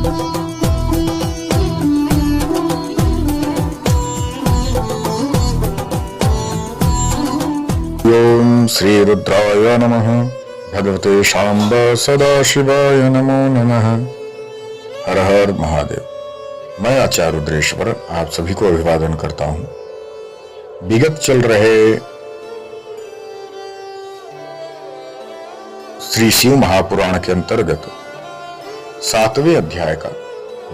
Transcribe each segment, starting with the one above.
ओम श्री रुद्राय नमः। भगवते शांब सदाशिवाय नमो नमः। हर हर महादेव। मैं आचार्य रुद्रेश्वर आप सभी को अभिवादन करता हूं। विगत चल रहे श्री शिव महापुराण के अंतर्गत 7वें अध्याय का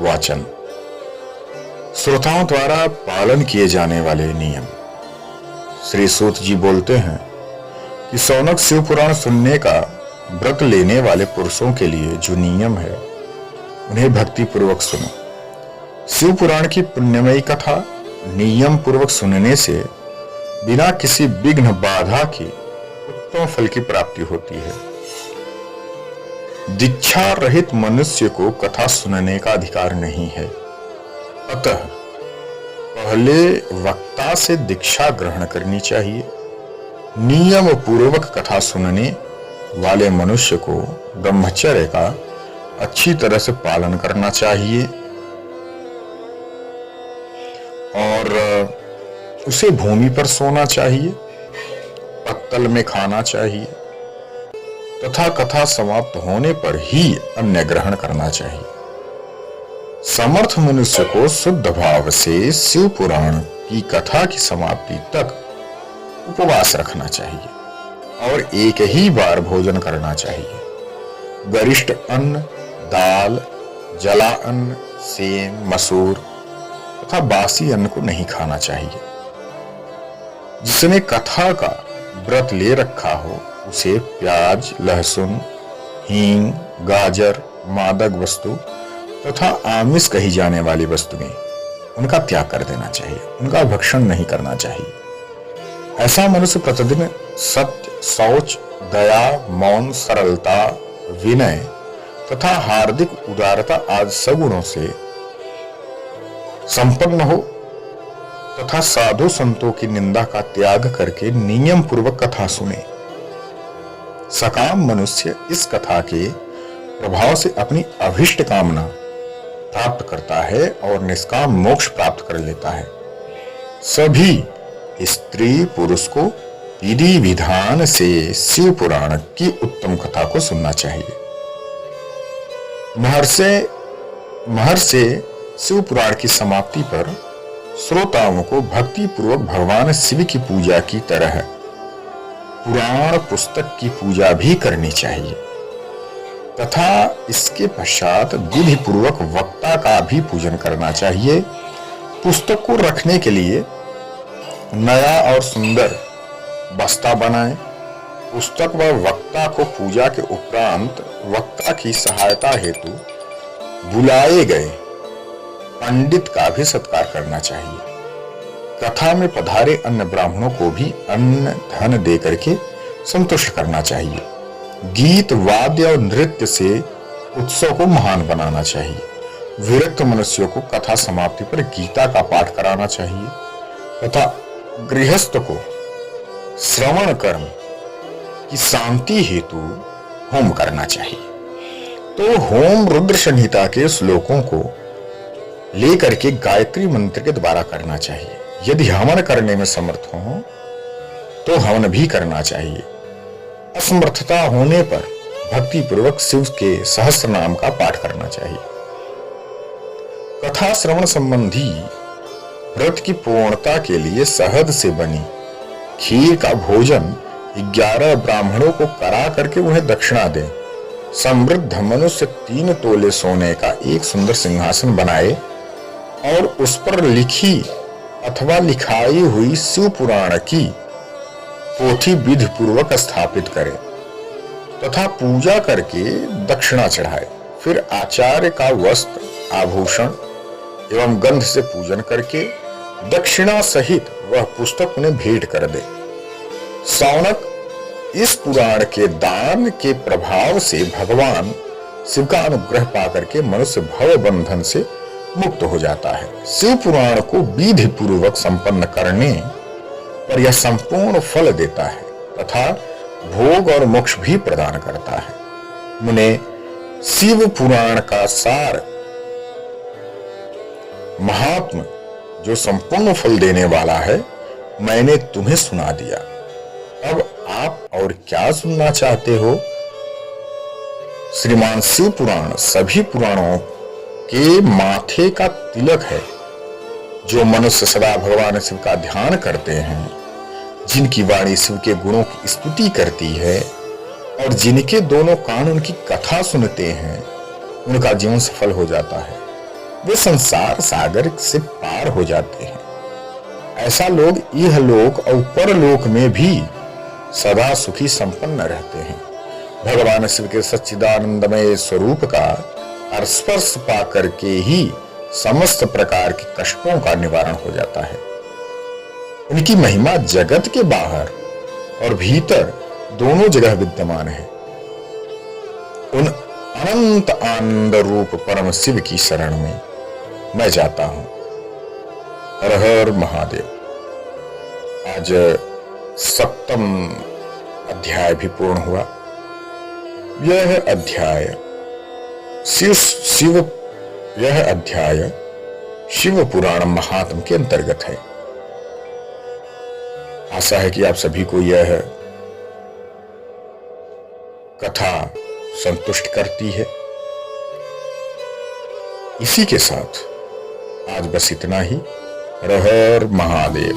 वाचन, श्रोताओं द्वारा पालन किए जाने वाले नियम। श्री सूत जी बोलते हैं कि शौनक शिव पुराण सुनने का व्रत लेने वाले पुरुषों के लिए जो नियम है उन्हें भक्ति पूर्वक सुनो। शिव पुराण की पुण्यमयी कथा नियम पूर्वक सुनने से बिना किसी विघ्न बाधा के उत्तम फल की प्राप्ति होती है। दीक्षा रहित मनुष्य को कथा सुनने का अधिकार नहीं है। अतः पहले वक्ता से दीक्षा ग्रहण करनी चाहिए। नियम पूर्वक कथा सुनने वाले मनुष्य को ब्रह्मचर्य का अच्छी तरह से पालन करना चाहिए और उसे भूमि पर सोना चाहिए, पत्तल में खाना चाहिए तथा कथा समाप्त होने पर ही अन्न ग्रहण करना चाहिए। समर्थ मनुष्य को शुद्ध भाव से शिव पुराण की कथा की समाप्ति तक उपवास रखना चाहिए और एक ही बार भोजन करना चाहिए। गरिष्ठ अन्न, दाल, जला अन्न, सेम, मसूर तथा बासी अन्न को नहीं खाना चाहिए। जिसने कथा का व्रत ले रखा हो उसे प्याज, लहसुन, हींग, गाजर, मादक वस्तु तथा आमिष कही जाने वाली वस्तुएं उनका त्याग कर देना चाहिए, उनका भक्षण नहीं करना चाहिए। ऐसा मनुष्य प्रतिदिन सत्य, शौच, दया, मौन, सरलता, विनय तथा हार्दिक उदारता आदि सगुणों से संपन्न हो तथा साधु संतों की निंदा का त्याग करके नियम पूर्वक कथा सुने। सकाम मनुष्य इस कथा के प्रभाव से अपनी अभिष्ट कामना प्राप्त करता है और निष्काम मोक्ष प्राप्त कर लेता है। सभी स्त्री पुरुष को विधि विधान से शिव पुराण की उत्तम कथा को सुनना चाहिए। महर्षि शिव पुराण की समाप्ति पर श्रोताओं को भक्ति पूर्वक भगवान शिव की पूजा की तरह पुराण पुस्तक की पूजा भी करनी चाहिए तथा इसके पश्चात विधि पूर्वक वक्ता का भी पूजन करना चाहिए। पुस्तक को रखने के लिए नया और सुंदर बस्ता बनाएं। पुस्तक व वक्ता को पूजा के उपरांत वक्ता की सहायता हेतु बुलाए गए पंडित का भी सत्कार करना चाहिए। कथा में पधारे अन्य ब्राह्मणों को भी अन्न धन दे करके संतुष्ट करना चाहिए। गीत, वाद्य और नृत्य से उत्सव को महान बनाना चाहिए। विरक्त मनुष्यों को कथा समाप्ति पर गीता का पाठ कराना चाहिए तथा गृहस्थ को श्रवण कर्म की शांति हेतु होम करना चाहिए। तो होम रुद्र संहिता के श्लोकों को लेकर के गायत्री मंत्र के द्वारा करना चाहिए। यदि हवन करने में समर्थ हो तो हवन भी करना चाहिए। असमर्थता होने पर भक्ति पूर्वक शिव के सहस्त्र नाम का पाठ करना चाहिए। कथा श्रवण संबंधी व्रत की पूर्णता के लिए शहद से बनी खीर का भोजन 11 ब्राह्मणों को करा करके उन्हें दक्षिणा दें। समृद्ध मनुष्य 3 तोले सोने का एक सुंदर सिंहासन बनाए और उस पर लिखी अथवा लिखाई हुई शिव पुराण की पोथी विधि पूर्वक स्थापित करे तथा पूजा करके दक्षिणा चढ़ाए। फिर आचार्य का वस्त्र, आभूषण एवं गंध से पूजन करके दक्षिणा सहित वह पुस्तक उन्हें भेंट कर दे। शौनक इस पुराण के दान के प्रभाव से भगवान शिव का अनुग्रह पाकर के मनुष्य भव बंधन से मुक्त हो जाता है। शिव पुराण को विधि पूर्वक संपन्न करने पर यह संपूर्ण फल देता है तथा भोग और मोक्ष भी प्रदान करता है। मुने शिव पुराण का सार महात्म जो संपूर्ण फल देने वाला है, मैंने तुम्हें सुना दिया। अब आप और क्या सुनना चाहते हो? श्रीमान शिव पुराण सभी पुराणों के माथे का तिलक है। जो मनुष्य सदा भगवान शिव का ध्यान करते हैं, जिनकी वाणी शिव के गुणों की स्तुति करती है और जिनके दोनों कान उनकी कथा सुनते हैं, उनका जीवन सफल हो जाता है। वे संसार सागर से पार हो जाते हैं। ऐसा लोग इहलोक और परलोक में भी सदा सुखी संपन्न रहते हैं। भगवान शिव के सच्चिदानंदमय स्वरूप का स्पर्श पा करके ही समस्त प्रकार के कष्टों का निवारण हो जाता है। उनकी महिमा जगत के बाहर और भीतर दोनों जगह विद्यमान है। उन अनंत आनंद रूप परम शिव की शरण में मैं जाता हूं। हर हर महादेव। आज 7वां अध्याय भी पूर्ण हुआ। यह अध्याय शिव पुराण महात्म के अंतर्गत है। आशा है कि आप सभी को यह कथा संतुष्ट करती है। इसी के साथ आज बस इतना ही। हर हर महादेव।